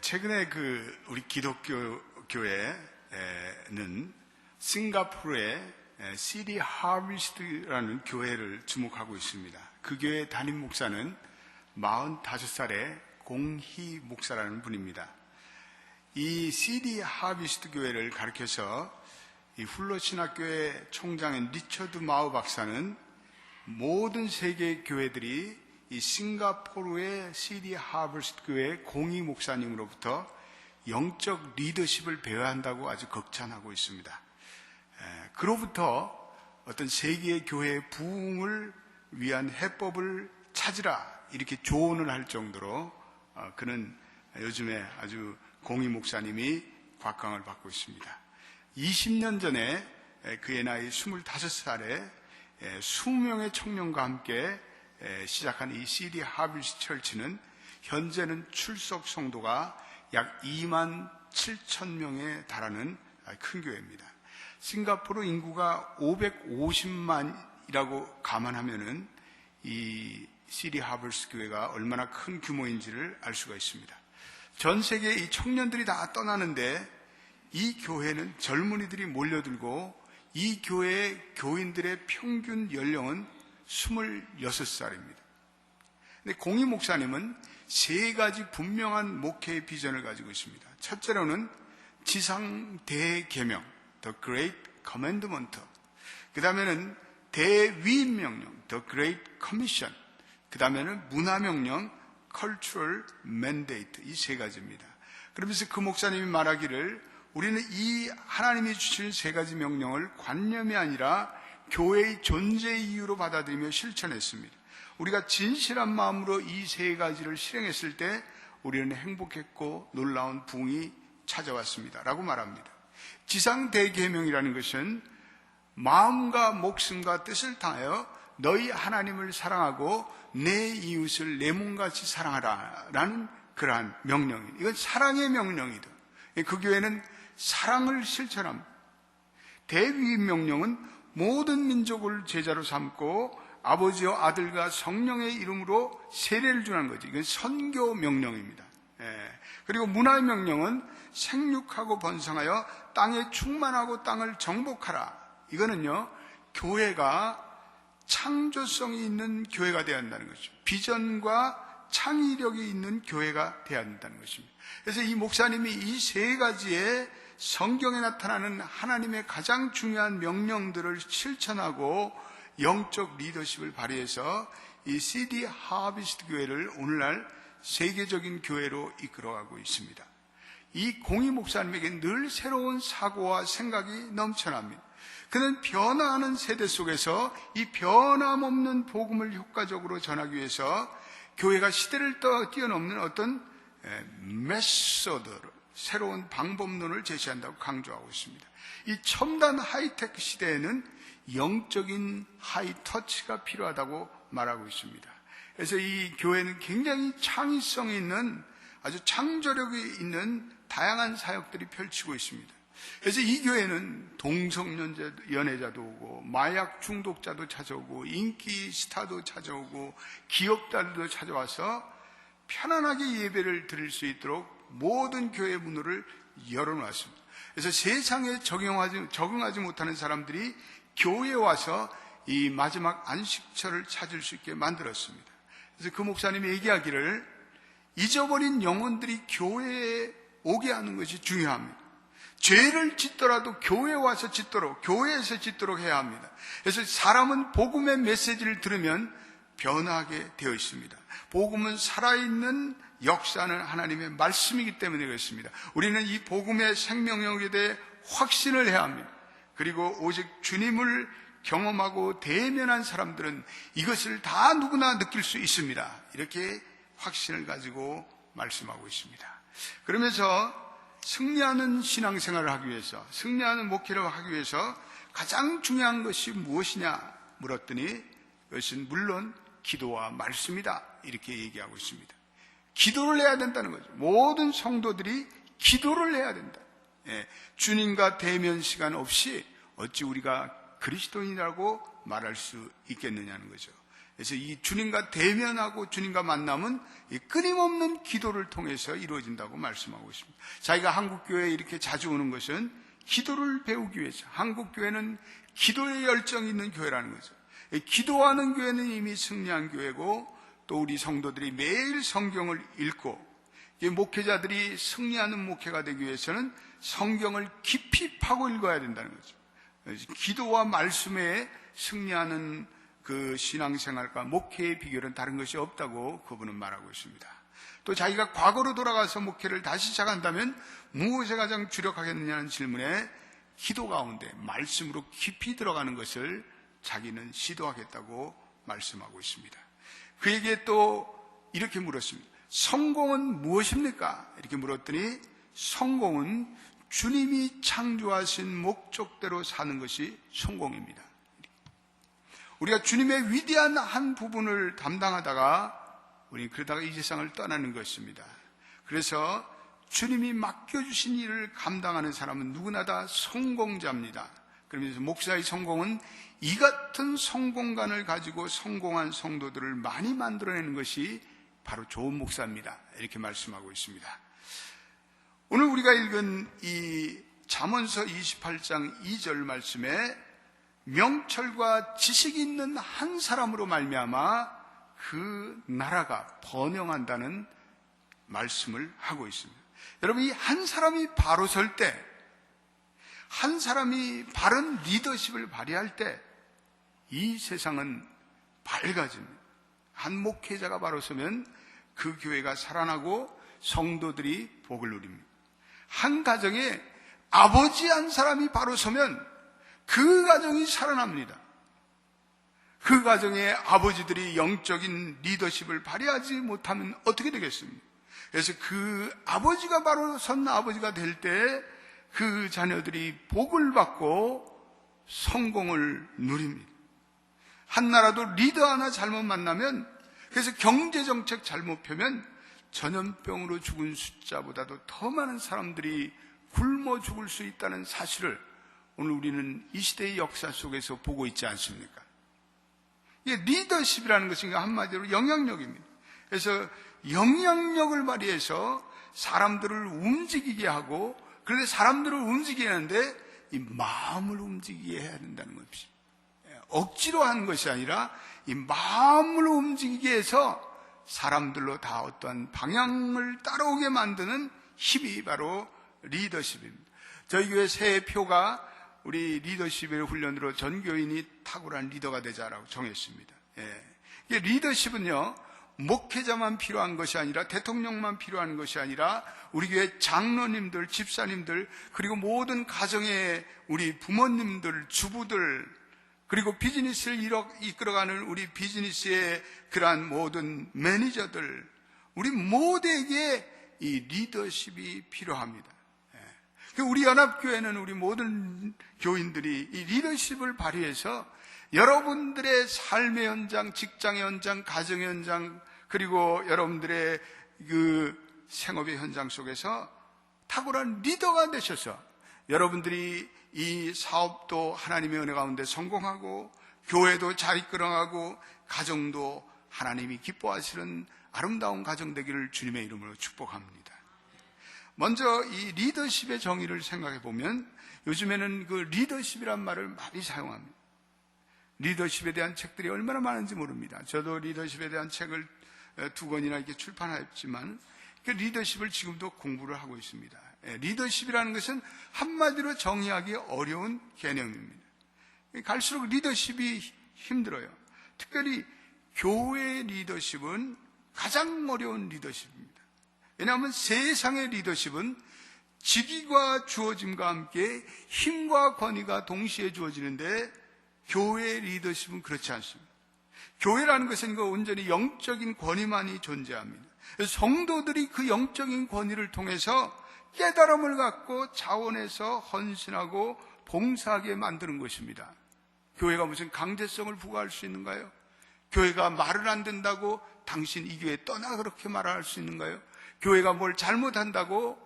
최근에 우리 기독교 교회는 싱가포르의 시티 하비스트라는 교회를 주목하고 있습니다. 그 교회 담임 목사는 45살의 공희 목사라는 분입니다. 이 시티 하비스트 교회를 가리켜서 이 훌러 신학교의 총장인 리처드 마우 박사는 모든 세계 교회들이 이 싱가포르의 시티 하비스트 교회 공희 목사님으로부터 영적 리더십을 배워야 한다고 아주 극찬하고 있습니다. 그로부터 어떤 세계의 교회의 부흥을 위한 해법을 찾으라 이렇게 조언을 할 정도로 그는 요즘에 아주 공희 목사님이 곽광을 받고 있습니다. 20년 전에 그의 나이 25살에 20명의 청년과 함께 시작한 이 시티 하비스트 철치는 현재는 출석 성도가 약 2만 7천 명에 달하는 큰 교회입니다. 싱가포르 인구가 550만이라고 감안하면은 이 시티 하비스트 교회가 얼마나 큰 규모인지를 알 수가 있습니다. 전 세계에 이 청년들이 다 떠나는데 이 교회는 젊은이들이 몰려들고 이 교회의 교인들의 평균 연령은 26살입니다. 근데 공희 목사님은 세 가지 분명한 목회의 비전을 가지고 있습니다. 첫째로는 지상 대계명, The Great Commandment. 그 다음에는 대위임 명령, The Great Commission. 그 다음에는 문화명령, Cultural Mandate. 이 세 가지입니다. 그러면서 그 목사님이 말하기를 우리는 이 하나님이 주신 세 가지 명령을 관념이 아니라 교회의 존재 이유로 받아들이며 실천했습니다. 우리가 진실한 마음으로 이 세 가지를 실행했을 때 우리는 행복했고 놀라운 부흥이 찾아왔습니다. 라고 말합니다. 지상 대계명이라는 것은 마음과 목숨과 뜻을 다하여 너희 하나님을 사랑하고 내 이웃을 내 몸같이 사랑하라 라는 그러한 명령입니다. 이건 사랑의 명령이다. 그 교회는 사랑을 실천합니다. 대위임 명령은 모든 민족을 제자로 삼고 아버지와 아들과 성령의 이름으로 세례를 주는 거지. 이건 선교 명령입니다. 그리고 문화의 명령은 생육하고 번성하여 땅에 충만하고 땅을 정복하라. 이거는요, 교회가 창조성이 있는 교회가 되어야 한다는 것이죠. 비전과 창의력이 있는 교회가 되어야 한다는 것입니다. 그래서 이 목사님이 이 세 가지의 성경에 나타나는 하나님의 가장 중요한 명령들을 실천하고 영적 리더십을 발휘해서 이 시티 하비스트 교회를 오늘날 세계적인 교회로 이끌어가고 있습니다. 이 공희 목사님에게 늘 새로운 사고와 생각이 넘쳐납니다. 그는 변화하는 세대 속에서 이 변함없는 복음을 효과적으로 전하기 위해서 교회가 시대를 뛰어넘는 어떤 메소드를, 새로운 방법론을 제시한다고 강조하고 있습니다. 이 첨단 하이테크 시대에는 영적인 하이터치가 필요하다고 말하고 있습니다. 그래서 이 교회는 굉장히 창의성이 있는, 아주 창조력이 있는 다양한 사역들이 펼치고 있습니다. 그래서 이 교회는 동성연애자도 오고 마약 중독자도 찾아오고 인기 스타도 찾아오고 기업가들도 찾아와서 편안하게 예배를 드릴 수 있도록 모든 교회 문을 열어놨습니다. 그래서 세상에 적응하지 못하는 사람들이 교회에 와서 이 마지막 안식처를 찾을 수 있게 만들었습니다. 그래서 그 목사님이 얘기하기를 잊어버린 영혼들이 교회에 오게 하는 것이 중요합니다. 죄를 짓더라도 교회에 와서 짓도록, 교회에서 짓도록 해야 합니다. 그래서 사람은 복음의 메시지를 들으면 변하게 되어 있습니다. 복음은 살아있는 역사는 하나님의 말씀이기 때문에 그렇습니다. 우리는 이 복음의 생명력에 대해 확신을 해야 합니다. 그리고 오직 주님을 경험하고 대면한 사람들은 이것을 다 누구나 느낄 수 있습니다. 이렇게 확신을 가지고 말씀하고 있습니다. 그러면서 승리하는 신앙생활을 하기 위해서, 승리하는 목회를 하기 위해서 가장 중요한 것이 무엇이냐 물었더니 그것은 물론 기도와 말씀이다. 이렇게 얘기하고 있습니다. 기도를 해야 된다는 거죠. 모든 성도들이 기도를 해야 된다. 주님과 대면 시간 없이 어찌 우리가 그리스도인이라고 말할 수 있겠느냐는 거죠. 그래서 이 주님과 대면하고 주님과 만남은 이 끊임없는 기도를 통해서 이루어진다고 말씀하고 있습니다. 자기가 한국교회에 이렇게 자주 오는 것은 기도를 배우기 위해서, 한국교회는 기도에 열정이 있는 교회라는 거죠. 기도하는 교회는 이미 승리한 교회고, 또 우리 성도들이 매일 성경을 읽고, 목회자들이 승리하는 목회가 되기 위해서는 성경을 깊이 파고 읽어야 된다는 거죠. 기도와 말씀에 승리하는 그 신앙생활과 목회의 비결은 다른 것이 없다고 그분은 말하고 있습니다. 또 자기가 과거로 돌아가서 목회를 다시 시작한다면 무엇에 가장 주력하겠느냐는 질문에 기도 가운데 말씀으로 깊이 들어가는 것을 자기는 시도하겠다고 말씀하고 있습니다. 그에게 또 이렇게 물었습니다. 성공은 무엇입니까? 이렇게 물었더니 성공은 주님이 창조하신 목적대로 사는 것이 성공입니다. 우리가 주님의 위대한 한 부분을 담당하다가 우리 그러다가 이 세상을 떠나는 것입니다. 그래서 주님이 맡겨주신 일을 감당하는 사람은 누구나 다 성공자입니다. 그러면서 목사의 성공은 이 같은 성공관을 가지고 성공한 성도들을 많이 만들어내는 것이 바로 좋은 목사입니다. 이렇게 말씀하고 있습니다. 오늘 우리가 읽은 이 잠언서 28장 2절 말씀에 명철과 지식이 있는 한 사람으로 말미암아 그 나라가 번영한다는 말씀을 하고 있습니다. 여러분, 이 한 사람이 바로 설 때, 한 사람이 바른 리더십을 발휘할 때 이 세상은 밝아집니다. 한 목회자가 바로 서면 그 교회가 살아나고 성도들이 복을 누립니다. 한 가정에 아버지 한 사람이 바로 서면 그 가정이 살아납니다. 그 가정의 아버지들이 영적인 리더십을 발휘하지 못하면 어떻게 되겠습니까? 그래서 그 아버지가 바로 선 아버지가 될 때 그 자녀들이 복을 받고 성공을 누립니다. 한 나라도 리더 하나 잘못 만나면, 그래서 경제정책 잘못 펴면 전염병으로 죽은 숫자보다도 더 많은 사람들이 굶어 죽을 수 있다는 사실을 오늘 우리는 이 시대의 역사 속에서 보고 있지 않습니까? 이게 리더십이라는 것은 한마디로 영향력입니다. 그래서 영향력을 발휘해서 사람들을 움직이게 하고, 그런데 사람들을 움직이게 하는데 이 마음을 움직이게 해야 된다는 것입니다. 억지로 하는 것이 아니라 이 마음을 움직이게 해서 사람들로 다 어떠한 방향을 따라오게 만드는 힘이 바로 리더십입니다. 저희 교회 새해 표가 우리 리더십의 훈련으로 전 교인이 탁월한 리더가 되자라고 정했습니다. 이게 리더십은요, 목회자만 필요한 것이 아니라, 대통령만 필요한 것이 아니라 우리 교회 장로님들, 집사님들, 그리고 모든 가정의 우리 부모님들, 주부들, 그리고 비즈니스를 이끌어가는 우리 비즈니스의 그러한 모든 매니저들, 우리 모두에게 이 리더십이 필요합니다. 우리 연합교회는 우리 모든 교인들이 이 리더십을 발휘해서 여러분들의 삶의 현장, 직장의 현장, 가정의 현장, 그리고 여러분들의 그 생업의 현장 속에서 탁월한 리더가 되셔서 여러분들이 이 사업도 하나님의 은혜 가운데 성공하고, 교회도 잘 이끌어가고, 가정도 하나님이 기뻐하시는 아름다운 가정 되기를 주님의 이름으로 축복합니다. 먼저 이 리더십의 정의를 생각해 보면 요즘에는 그 리더십이란 말을 많이 사용합니다. 리더십에 대한 책들이 얼마나 많은지 모릅니다. 저도 리더십에 대한 책을 2권이나 이렇게 출판했지만 그 리더십을 지금도 공부를 하고 있습니다. 리더십이라는 것은 한마디로 정의하기 어려운 개념입니다. 갈수록 리더십이 힘들어요. 특별히 교회 리더십은 가장 어려운 리더십입니다. 왜냐하면 세상의 리더십은 직위가 주어짐과 함께 힘과 권위가 동시에 주어지는데 교회의 리더십은 그렇지 않습니다. 교회라는 것은 온전히 영적인 권위만이 존재합니다. 성도들이 그 영적인 권위를 통해서 깨달음을 갖고 자원해서 헌신하고 봉사하게 만드는 것입니다. 교회가 무슨 강제성을 부과할 수 있는가요? 교회가 말을 안 듣는다고 당신 이 교회 떠나 그렇게 말할 수 있는가요? 교회가 뭘 잘못한다고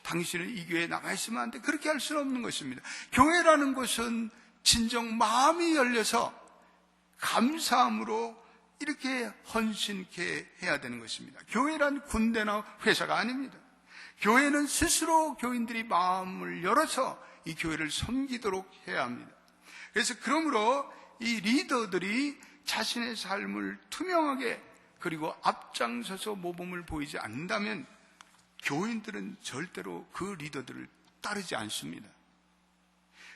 당신은 이 교회에 남아있으면 안 돼, 그렇게 할 수는 없는 것입니다. 교회라는 것은 진정 마음이 열려서 감사함으로 이렇게 헌신케 해야 되는 것입니다. 교회란 군대나 회사가 아닙니다. 교회는 스스로 교인들이 마음을 열어서 이 교회를 섬기도록 해야 합니다. 그래서 그러므로 이 리더들이 자신의 삶을 투명하게 그리고 앞장서서 모범을 보이지 않는다면 교인들은 절대로 그 리더들을 따르지 않습니다.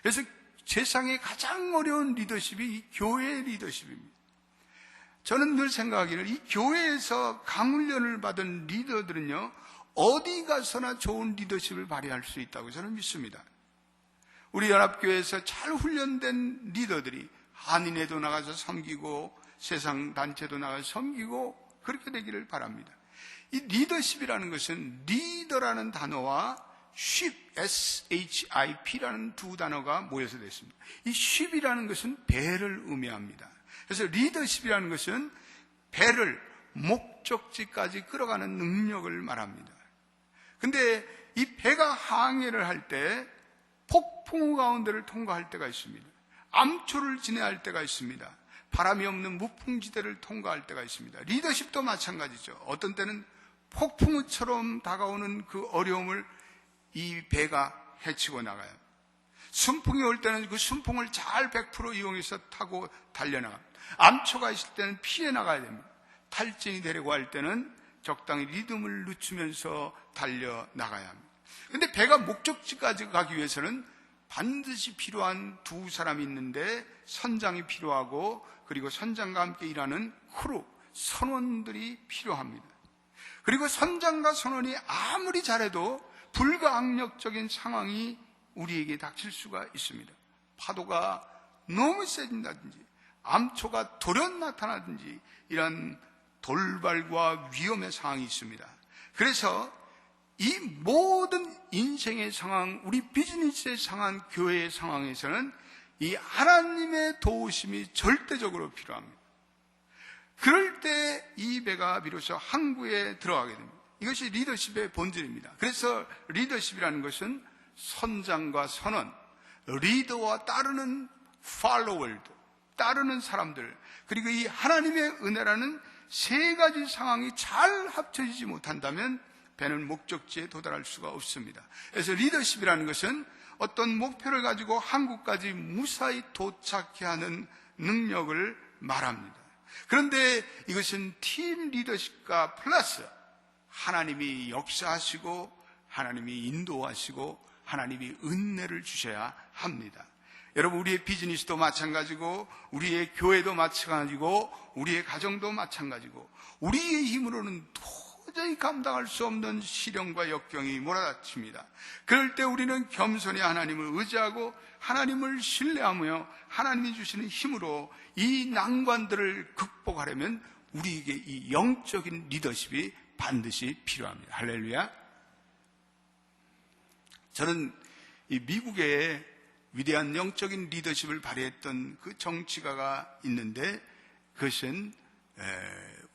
그래서 세상에 가장 어려운 리더십이 이 교회의 리더십입니다. 저는 늘 생각하기를 이 교회에서 강훈련을 받은 리더들은요, 어디 가서나 좋은 리더십을 발휘할 수 있다고 저는 믿습니다. 우리 연합교회에서 잘 훈련된 리더들이 한인회도 나가서 섬기고 세상 단체도 나가서 섬기고 그렇게 되기를 바랍니다. 이 리더십이라는 것은 리더라는 단어와 ship, S-H-I-P라는 두 단어가 모여서 됐습니다. 이 ship이라는 것은 배를 의미합니다. 그래서 리더십이라는 것은 배를 목적지까지 끌어가는 능력을 말합니다. 근데 이 배가 항해를 할 때 폭풍우 가운데를 통과할 때가 있습니다. 암초를 지나야 때가 있습니다. 바람이 없는 무풍지대를 통과할 때가 있습니다. 리더십도 마찬가지죠. 어떤 때는 폭풍우처럼 다가오는 그 어려움을 이 배가 헤치고 나가요. 순풍이 올 때는 그 순풍을 잘 100% 이용해서 타고 달려나갑니다. 암초가 있을 때는 피해 나가야 됩니다. 탈진이 되려고 할 때는 적당히 리듬을 늦추면서 달려나가야 합니다. 근데 배가 목적지까지 가기 위해서는 반드시 필요한 두 사람이 있는데 선장이 필요하고 그리고 선장과 함께 일하는 크루, 선원들이 필요합니다. 그리고 선장과 선원이 아무리 잘해도 불가항력적인 상황이 우리에게 닥칠 수가 있습니다. 파도가 너무 세진다든지 암초가 돌연 나타나든지 이런 돌발과 위험의 상황이 있습니다. 그래서 이 모든 인생의 상황, 우리 비즈니스의 상황, 교회의 상황에서는 이 하나님의 도우심이 절대적으로 필요합니다. 그럴 때 이 배가 비로소 항구에 들어가게 됩니다. 이것이 리더십의 본질입니다. 그래서 리더십이라는 것은 선장과 선원, 리더와 따르는 팔로워들, 따르는 사람들, 그리고 이 하나님의 은혜라는 세 가지 상황이 잘 합쳐지지 못한다면 배는 목적지에 도달할 수가 없습니다. 그래서 리더십이라는 것은 어떤 목표를 가지고 항구까지 무사히 도착해 하는 능력을 말합니다. 그런데 이것은 팀 리더십과 플러스 하나님이 역사하시고 하나님이 인도하시고 하나님이 은혜를 주셔야 합니다. 여러분, 우리의 비즈니스도 마찬가지고 우리의 교회도 마찬가지고 우리의 가정도 마찬가지고 우리의 힘으로는 도저히 감당할 수 없는 시련과 역경이 몰아닥칩니다. 그럴 때 우리는 겸손히 하나님을 의지하고 하나님을 신뢰하며 하나님이 주시는 힘으로 이 난관들을 극복하려면 우리에게 이 영적인 리더십이 반드시 필요합니다. 할렐루야. 저는 이 미국의 위대한 영적인 리더십을 발휘했던 그 정치가가 있는데 그것은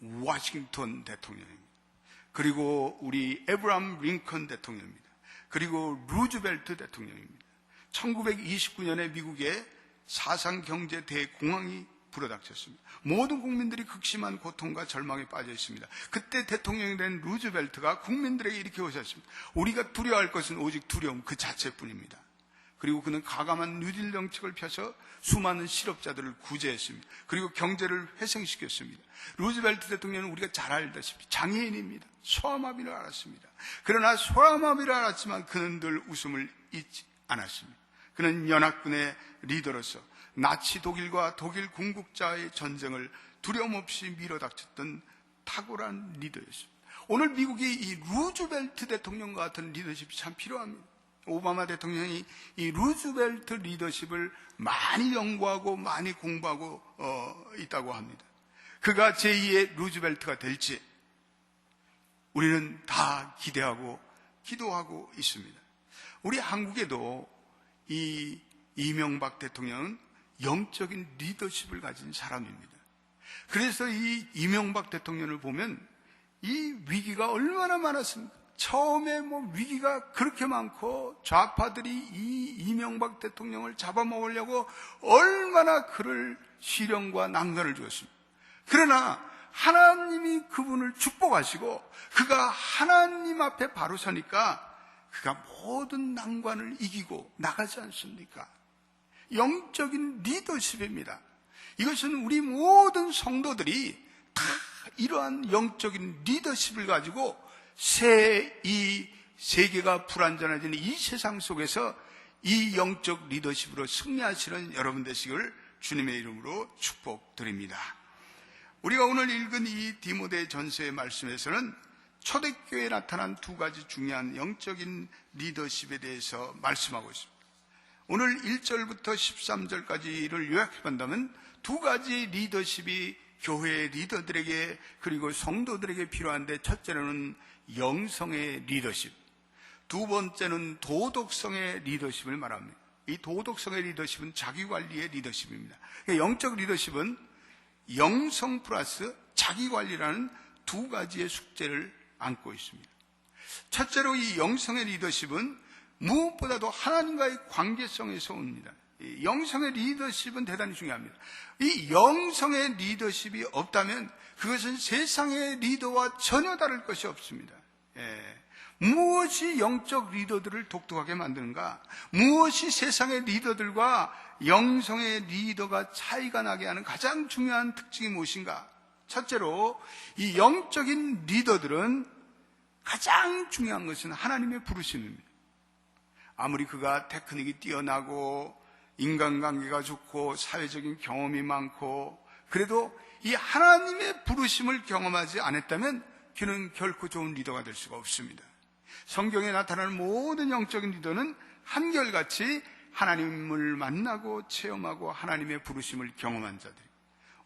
워싱턴 대통령입니다. 그리고 우리 에브라함 링컨 대통령입니다. 그리고 루즈벨트 대통령입니다. 1929년에 미국에 사상경제 대공황이 불어닥쳤습니다. 모든 국민들이 극심한 고통과 절망에 빠져 있습니다. 그때 대통령이 된 루즈벨트가 국민들에게 이렇게 오셨습니다. 우리가 두려워할 것은 오직 두려움 그 자체뿐입니다. 그리고 그는 가감한 뉴딜 정책을 펴서 수많은 실업자들을 구제했습니다. 그리고 경제를 회생시켰습니다. 루즈벨트 대통령은 우리가 잘 알다시피 장애인입니다. 소아마비를 앓았습니다. 그러나 소아마비를 앓았지만 그는 늘 웃음을 잊지 않았습니다. 그는 연합군의 리더로서 나치 독일과 독일 군국자의 전쟁을 두려움 없이 밀어닥쳤던 탁월한 리더였습니다. 오늘 미국이 이 루즈벨트 대통령과 같은 리더십이 참 필요합니다. 오바마 대통령이 이 루즈벨트 리더십을 많이 연구하고 많이 공부하고 있다고 합니다. 그가 제2의 루즈벨트가 될지 우리는 다 기대하고 기도하고 있습니다. 우리 한국에도 이 이명박 대통령은 영적인 리더십을 가진 사람입니다. 그래서 이 이명박 대통령을 보면 이 위기가 얼마나 많았습니까? 처음에 위기가 그렇게 많고 좌파들이 이 이명박 대통령을 잡아먹으려고 얼마나 그를 시련과 난관을 주었습니다. 그러나 하나님이 그분을 축복하시고 그가 하나님 앞에 바로 서니까 그가 모든 난관을 이기고 나가지 않습니까? 영적인 리더십입니다. 이것은 우리 모든 성도들이 다 이러한 영적인 리더십을 가지고 이 세계가 불완전해지는 이 세상 속에서 이 영적 리더십으로 승리하시는 여러분 되시길 주님의 이름으로 축복드립니다. 우리가 오늘 읽은 이 디모데 전서의 말씀에서는 초대교회에 나타난 두 가지 중요한 영적인 리더십에 대해서 말씀하고 있습니다. 오늘 1절부터 13절까지를 요약해 본다면 두 가지 리더십이 교회의 리더들에게 그리고 성도들에게 필요한데, 첫째는 영성의 리더십, 두 번째는 도덕성의 리더십을 말합니다. 이 도덕성의 리더십은 자기관리의 리더십입니다. 영적 리더십은 영성 플러스 자기관리라는 두 가지의 숙제를 안고 있습니다. 첫째로 이 영성의 리더십은 무엇보다도 하나님과의 관계성에서 옵니다. 이 영성의 리더십은 대단히 중요합니다. 이 영성의 리더십이 없다면 그것은 세상의 리더와 전혀 다를 것이 없습니다. 무엇이 영적 리더들을 독특하게 만드는가? 무엇이 세상의 리더들과 영성의 리더가 차이가 나게 하는 가장 중요한 특징이 무엇인가? 첫째로 이 영적인 리더들은 가장 중요한 것은 하나님의 부르심입니다. 아무리 그가 테크닉이 뛰어나고 인간관계가 좋고 사회적인 경험이 많고 그래도 이 하나님의 부르심을 경험하지 않았다면 그는 결코 좋은 리더가 될 수가 없습니다. 성경에 나타나는 모든 영적인 리더는 한결같이 하나님을 만나고 체험하고 하나님의 부르심을 경험한 자들입니다.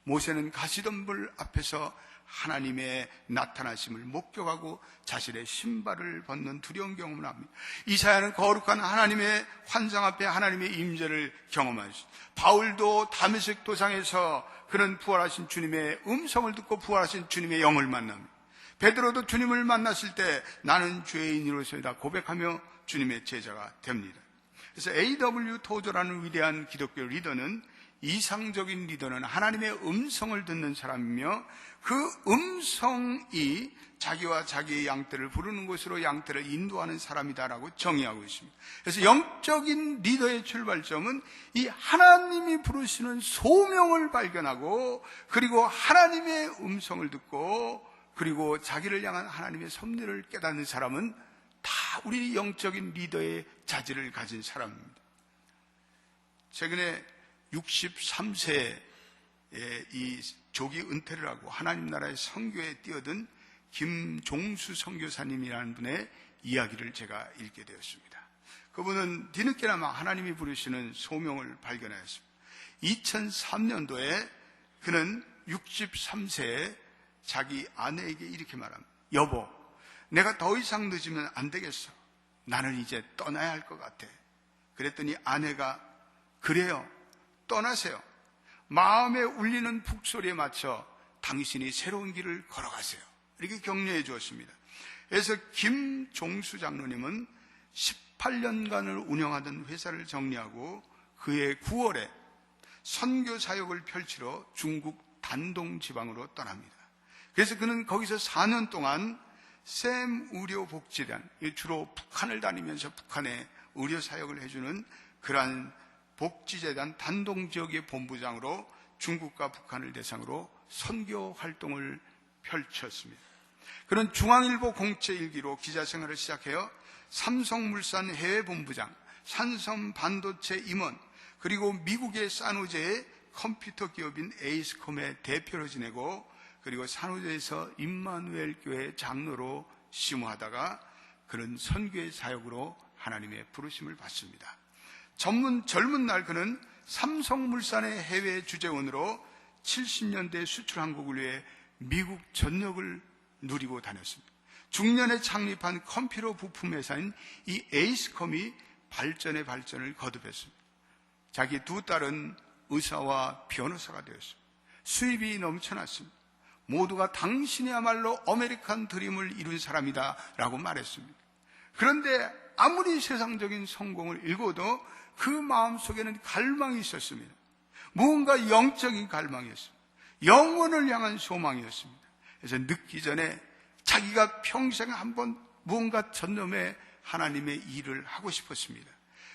모세는 가시덤불 앞에서 하나님의 나타나심을 목격하고 자신의 신발을 벗는 두려운 경험을 합니다. 이사야는 거룩한 하나님의 환상 앞에 하나님의 임재를 경험하셨습니다. 바울도 다메섹 도상에서 그는 부활하신 주님의 음성을 듣고 부활하신 주님의 영을 만납니다. 베드로도 주님을 만났을 때 나는 죄인으로서이다 고백하며 주님의 제자가 됩니다. 그래서 A.W. 토저라는 위대한 기독교 리더는, 이상적인 리더는 하나님의 음성을 듣는 사람이며 그 음성이 자기와 자기의 양떼를 부르는 곳으로 양떼를 인도하는 사람이다라고 정의하고 있습니다. 그래서 영적인 리더의 출발점은 이 하나님이 부르시는 소명을 발견하고 그리고 하나님의 음성을 듣고 그리고 자기를 향한 하나님의 섭리를 깨닫는 사람은 다 우리 영적인 리더의 자질을 가진 사람입니다. 최근에 63세에 이 조기 은퇴를 하고 하나님 나라의 선교에 뛰어든 김종수 선교사님이라는 분의 이야기를 제가 읽게 되었습니다. 그분은 뒤늦게나마 하나님이 부르시는 소명을 발견하였습니다. 2003년도에 그는 63세에 자기 아내에게 이렇게 말합니다. 여보, 내가 더 이상 늦으면 안 되겠어. 나는 이제 떠나야 할 것 같아. 그랬더니 아내가 그래요. 떠나세요. 마음에 울리는 북소리에 맞춰 당신이 새로운 길을 걸어가세요. 이렇게 격려해 주었습니다. 그래서 김종수 장로님은 18년간을 운영하던 회사를 정리하고 그해 9월에 선교 사역을 펼치러 중국 단동 지방으로 떠납니다. 그래서 그는 거기서 4년 동안 샘 의료복지단, 주로 북한을 다니면서 북한에 의료 사역을 해주는 그러한 복지재단 단동 지역의 본부장으로 중국과 북한을 대상으로 선교 활동을 펼쳤습니다. 그는 중앙일보 공채 일기로 기자 생활을 시작해요. 삼성물산 해외본부장, 산섬 반도체 임원, 그리고 미국의 산호제의 컴퓨터 기업인 에이스컴의 대표로 지내고 그리고 산호제에서 임마누엘 교회 장로로 심호하다가 그는 선교의 사역으로 하나님의 부르심을 받습니다. 젊은 날 그는 삼성물산의 해외 주재원으로 70년대 수출 한국을 위해 미국 전역을 누리고 다녔습니다. 중년에 창립한 컴퓨터 부품 회사인 이 에이스컴이 발전의 발전을 거듭했습니다. 자기 두 딸은 의사와 변호사가 되었습니다. 수입이 넘쳐났습니다. 모두가 당신이야말로 아메리칸 드림을 이룬 사람이다 라고 말했습니다. 그런데 아무리 세상적인 성공을 읽어도 그 마음속에는 갈망이 있었습니다. 무언가 영적인 갈망이었습니다. 영원을 향한 소망이었습니다. 그래서 늙기 전에 자기가 평생 한번 무언가 전념해 하나님의 일을 하고 싶었습니다.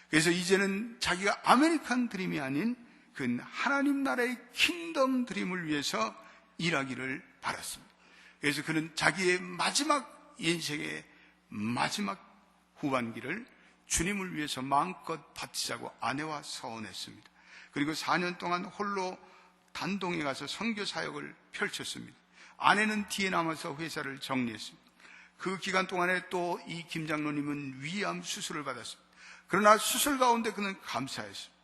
그래서 이제는 자기가 아메리칸 드림이 아닌 그 하나님 나라의 킹덤 드림을 위해서 일하기를 바랐습니다. 그래서 그는 자기의 마지막 인생의 마지막 후반기를 주님을 위해서 마음껏 바치자고 아내와 서원했습니다. 그리고 4년 동안 홀로 단동에 가서 선교 사역을 펼쳤습니다. 아내는 뒤에 남아서 회사를 정리했습니다. 그 기간 동안에 또 이 김 장로님은 위암 수술을 받았습니다. 그러나 수술 가운데 그는 감사했습니다.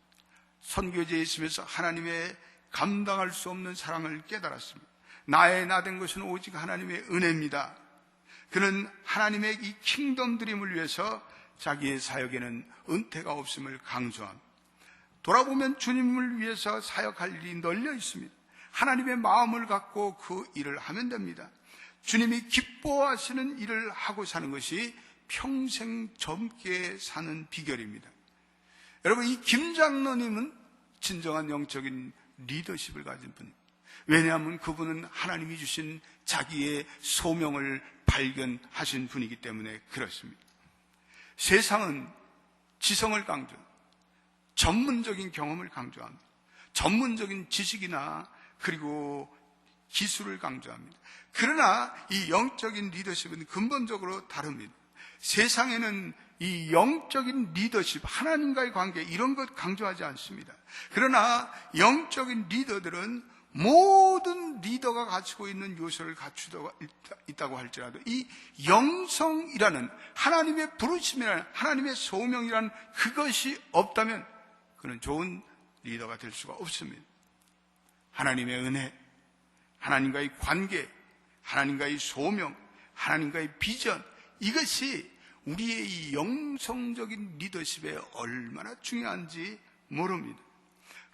선교지에 있으면서 하나님의 감당할 수 없는 사랑을 깨달았습니다. 나의 나된 것은 오직 하나님의 은혜입니다. 그는 하나님의 이 킹덤 드림을 위해서 자기의 사역에는 은퇴가 없음을 강조합니다. 돌아보면 주님을 위해서 사역할 일이 널려 있습니다. 하나님의 마음을 갖고 그 일을 하면 됩니다. 주님이 기뻐하시는 일을 하고 사는 것이 평생 젊게 사는 비결입니다. 여러분, 이 김 장로님은 진정한 영적인 리더십을 가진 분입니다. 왜냐하면 그분은 하나님이 주신 자기의 소명을 발견하신 분이기 때문에 그렇습니다. 세상은 지성을 강조, 전문적인 경험을 강조합니다. 전문적인 지식이나 그리고 기술을 강조합니다. 그러나 이 영적인 리더십은 근본적으로 다릅니다. 세상에는 이 영적인 리더십, 하나님과의 관계 이런 것 강조하지 않습니다. 그러나 영적인 리더들은 모든 리더가 가지고 있는 요소를 갖추고 있다고 할지라도 이 영성이라는 하나님의 부르심이라는 하나님의 소명이라는 그것이 없다면 그는 좋은 리더가 될 수가 없습니다. 하나님의 은혜, 하나님과의 관계, 하나님과의 소명, 하나님과의 비전, 이것이 우리의 이 영성적인 리더십에 얼마나 중요한지 모릅니다.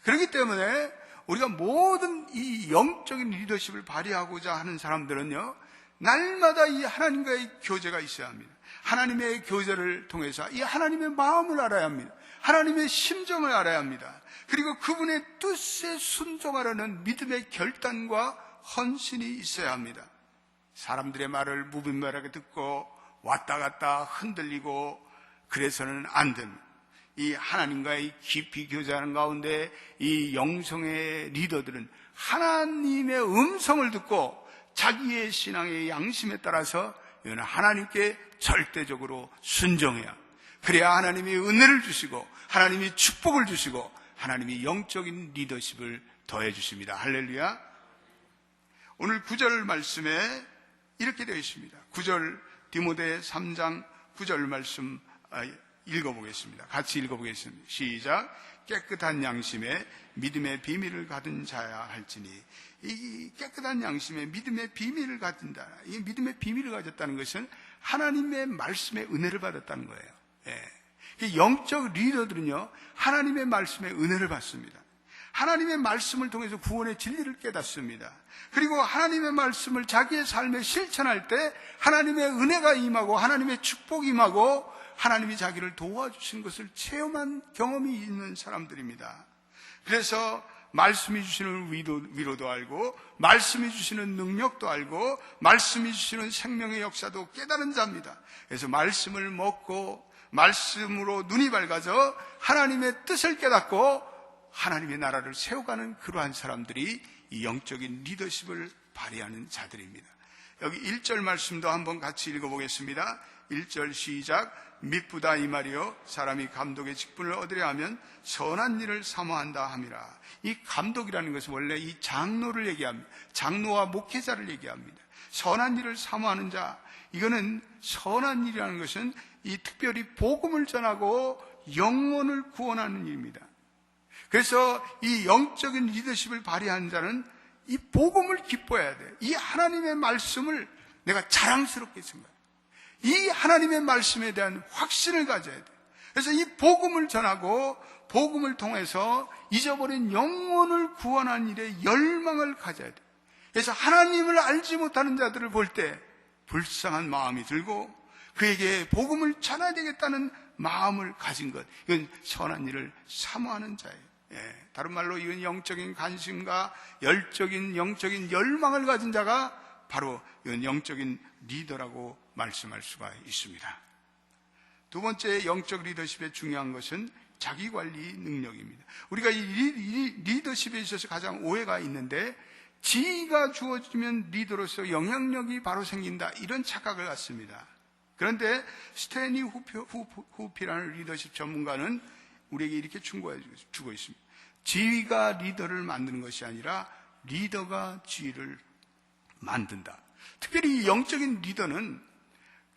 그렇기 때문에 우리가 모든 이 영적인 리더십을 발휘하고자 하는 사람들은요, 날마다 이 하나님과의 교제가 있어야 합니다. 하나님의 교제를 통해서 이 하나님의 마음을 알아야 합니다. 하나님의 심정을 알아야 합니다. 그리고 그분의 뜻에 순종하려는 믿음의 결단과 헌신이 있어야 합니다. 사람들의 말을 무분별하게 듣고 왔다 갔다 흔들리고 그래서는 안 됩니다. 이 하나님과의 깊이 교제하는 가운데 이 영성의 리더들은 하나님의 음성을 듣고 자기의 신앙의 양심에 따라서 하나님께 절대적으로 순종해야, 그래야 하나님이 은혜를 주시고 하나님이 축복을 주시고 하나님이 영적인 리더십을 더해 주십니다. 할렐루야. 오늘 9절 말씀에 이렇게 되어 있습니다. 9절 디모데 3장 9절 말씀 읽어보겠습니다. 같이 읽어보겠습니다. 시작. 깨끗한 양심에 믿음의 비밀을 가진 자야 할지니. 이 깨끗한 양심에 믿음의 비밀을 가진다. 이 믿음의 비밀을 가졌다는 것은 하나님의 말씀의 은혜를 받았다는 거예요. 예. 영적 리더들은요, 하나님의 말씀의 은혜를 받습니다. 하나님의 말씀을 통해서 구원의 진리를 깨닫습니다. 그리고 하나님의 말씀을 자기의 삶에 실천할 때 하나님의 은혜가 임하고 하나님의 축복이 임하고 하나님이 자기를 도와주신 것을 체험한 경험이 있는 사람들입니다. 그래서 말씀이 주시는 위로도 알고 말씀이 주시는 능력도 알고 말씀이 주시는 생명의 역사도 깨달은 자입니다. 그래서 말씀을 먹고 말씀으로 눈이 밝아져 하나님의 뜻을 깨닫고 하나님의 나라를 세워가는 그러한 사람들이 이 영적인 리더십을 발휘하는 자들입니다. 여기 1절 말씀도 한번 같이 읽어보겠습니다. 1절 시작. 미쁘다 이 말이요 사람이 감독의 직분을 얻으려 하면 선한 일을 사모한다 함이라. 이 감독이라는 것은 원래 이 장로를 얘기합니다. 장로와 목회자를 얘기합니다. 선한 일을 사모하는 자, 이거는 선한 일이라는 것은 이 특별히 복음을 전하고 영혼을 구원하는 일입니다. 그래서 이 영적인 리더십을 발휘하는 자는 이 복음을 기뻐해야 돼요. 이 하나님의 말씀을 내가 자랑스럽게 생각해요. 이 하나님의 말씀에 대한 확신을 가져야 돼요. 그래서 이 복음을 전하고 복음을 통해서 잊어버린 영혼을 구원하는 일에 열망을 가져야 돼요. 그래서 하나님을 알지 못하는 자들을 볼 때 불쌍한 마음이 들고 그에게 복음을 전해야 되겠다는 마음을 가진 것, 이건 선한 일을 사모하는 자예요. 다른 말로 이건 영적인 관심과 열적인 영적인 열망을 가진 자가 바로 이건 영적인 리더라고 말씀할 수가 있습니다. 두 번째 영적 리더십의 중요한 것은 자기관리 능력입니다. 우리가 이 리더십에 있어서 가장 오해가 있는데, 지위가 주어지면 리더로서 영향력이 바로 생긴다, 이런 착각을 갖습니다. 그런데 스탠리 후피라는 리더십 전문가는 우리에게 이렇게 충고해 주고 있습니다. 지위가 리더를 만드는 것이 아니라 리더가 지위를 만든다. 특별히 이 영적인 리더는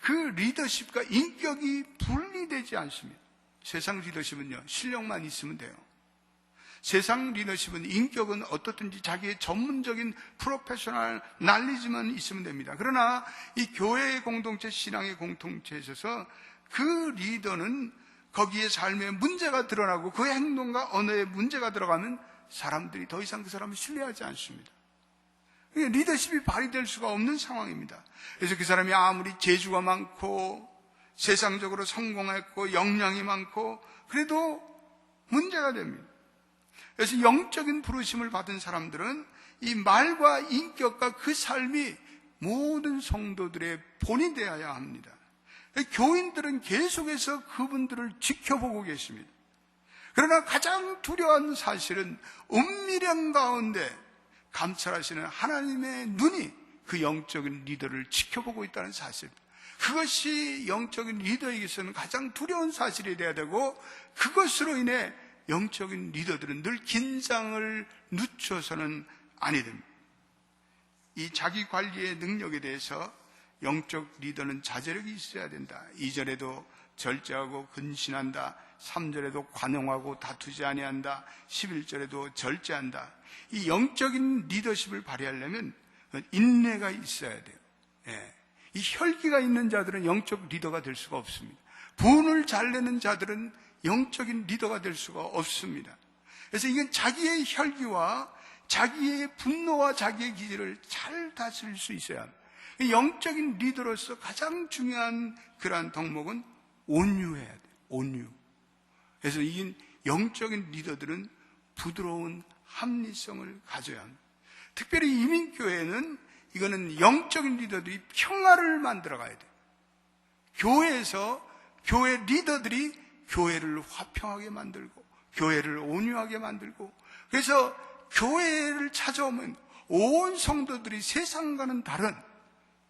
그 리더십과 인격이 분리되지 않습니다. 세상 리더십은요, 실력만 있으면 돼요. 세상 리더십은 인격은 어떻든지 자기의 전문적인 프로페셔널 날리지만 있으면 됩니다. 그러나 이 교회의 공동체, 신앙의 공동체에 있어서 그 리더는 거기에 삶에 문제가 드러나고 그 행동과 언어에 문제가 들어가면 사람들이 더 이상 그 사람을 신뢰하지 않습니다. 리더십이 발휘될 수가 없는 상황입니다. 그래서 그 사람이 아무리 재주가 많고 세상적으로 성공했고 역량이 많고 그래도 문제가 됩니다. 그래서 영적인 부르심을 받은 사람들은 이 말과 인격과 그 삶이 모든 성도들의 본이 되어야 합니다. 교인들은 계속해서 그분들을 지켜보고 계십니다. 그러나 가장 두려운 사실은 은밀한 가운데 감찰하시는 하나님의 눈이 그 영적인 리더를 지켜보고 있다는 사실입니다. 그것이 영적인 리더에게서는 가장 두려운 사실이 되어야 되고, 그것으로 인해 영적인 리더들은 늘 긴장을 늦춰서는 아니 됩니다. 이 자기 관리의 능력에 대해서 영적 리더는 자제력이 있어야 된다. 2절에도 절제하고 근신한다. 3절에도 관용하고 다투지 아니한다. 11절에도 절제한다. 이 영적인 리더십을 발휘하려면 인내가 있어야 돼요. 이 혈기가 있는 자들은 영적 리더가 될 수가 없습니다. 분을 잘 내는 자들은 영적인 리더가 될 수가 없습니다. 그래서 이건 자기의 혈기와 자기의 분노와 자기의 기질을 잘 다스릴 수 있어야 합니다. 영적인 리더로서 가장 중요한 그러한 덕목은 온유해야 돼요. 온유. 그래서 이 영적인 리더들은 부드러운 합리성을 가져야 합니다. 특별히 이민교회는 이거는 영적인 리더들이 평화를 만들어 가야 돼요. 교회에서 교회 리더들이 교회를 화평하게 만들고 교회를 온유하게 만들고, 그래서 교회를 찾아오면 온 성도들이 세상과는 다른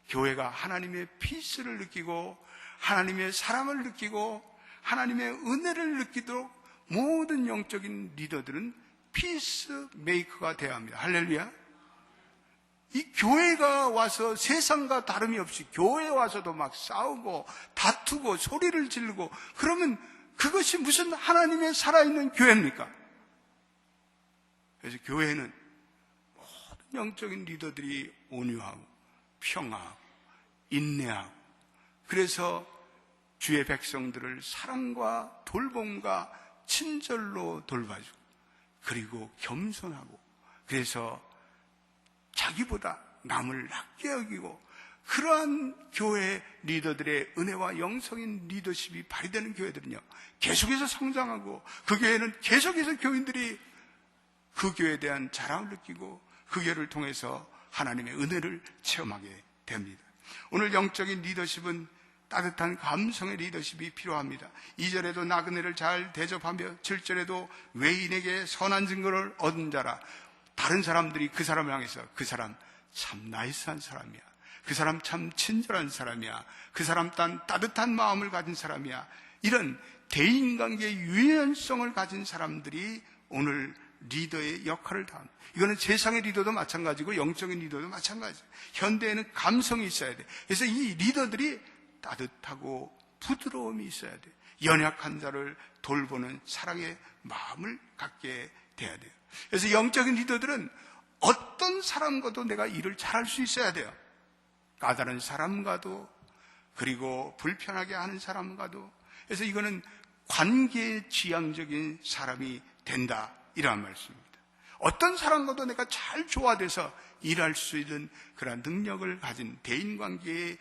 교회가 하나님의 피스를 느끼고 하나님의 사랑을 느끼고 하나님의 은혜를 느끼도록 모든 영적인 리더들은 피스 메이커가 되어야 합니다. 할렐루야. 이 교회가 와서 세상과 다름이 없이 교회에 와서도 막 싸우고 다투고 소리를 지르고 그러면 그것이 무슨 하나님의 살아있는 교회입니까? 그래서 교회는 모든 영적인 리더들이 온유하고 평화하고 인내하고, 그래서 주의 백성들을 사랑과 돌봄과 친절로 돌봐주고, 그리고 겸손하고, 그래서 자기보다 남을 낮게 여기고, 그러한 교회 리더들의 은혜와 영성인 리더십이 발휘되는 교회들은요, 계속해서 성장하고, 그 교회는 계속해서 교인들이 그 교회에 대한 자랑을 느끼고 그 교회를 통해서 하나님의 은혜를 체험하게 됩니다. 오늘 영적인 리더십은 따뜻한 감성의 리더십이 필요합니다. 2절에도 나그네를 잘 대접하며 7절에도 외인에게 선한 증거를 얻은 자라. 다른 사람들이 그 사람을 향해서 그 사람 참 나이스한 사람이야, 그 사람 참 친절한 사람이야, 그 사람 따뜻한 마음을 가진 사람이야, 이런 대인관계의 유연성을 가진 사람들이 오늘 리더의 역할을 다합니다. 이거는 세상의 리더도 마찬가지고 영적인 리더도 마찬가지예요. 현대에는 감성이 있어야 돼요. 그래서 이 리더들이 따뜻하고 부드러움이 있어야 돼요. 연약한 자를 돌보는 사랑의 마음을 갖게 돼야 돼요. 그래서 영적인 리더들은 어떤 사람과도 내가 일을 잘할 수 있어야 돼요. 까다로운 사람과도, 그리고 불편하게 하는 사람과도. 그래서 이거는 관계지향적인 사람이 된다, 이런 말씀입니다. 어떤 사람과도 내가 잘 조화돼서 일할 수 있는 그런 능력을 가진 대인관계의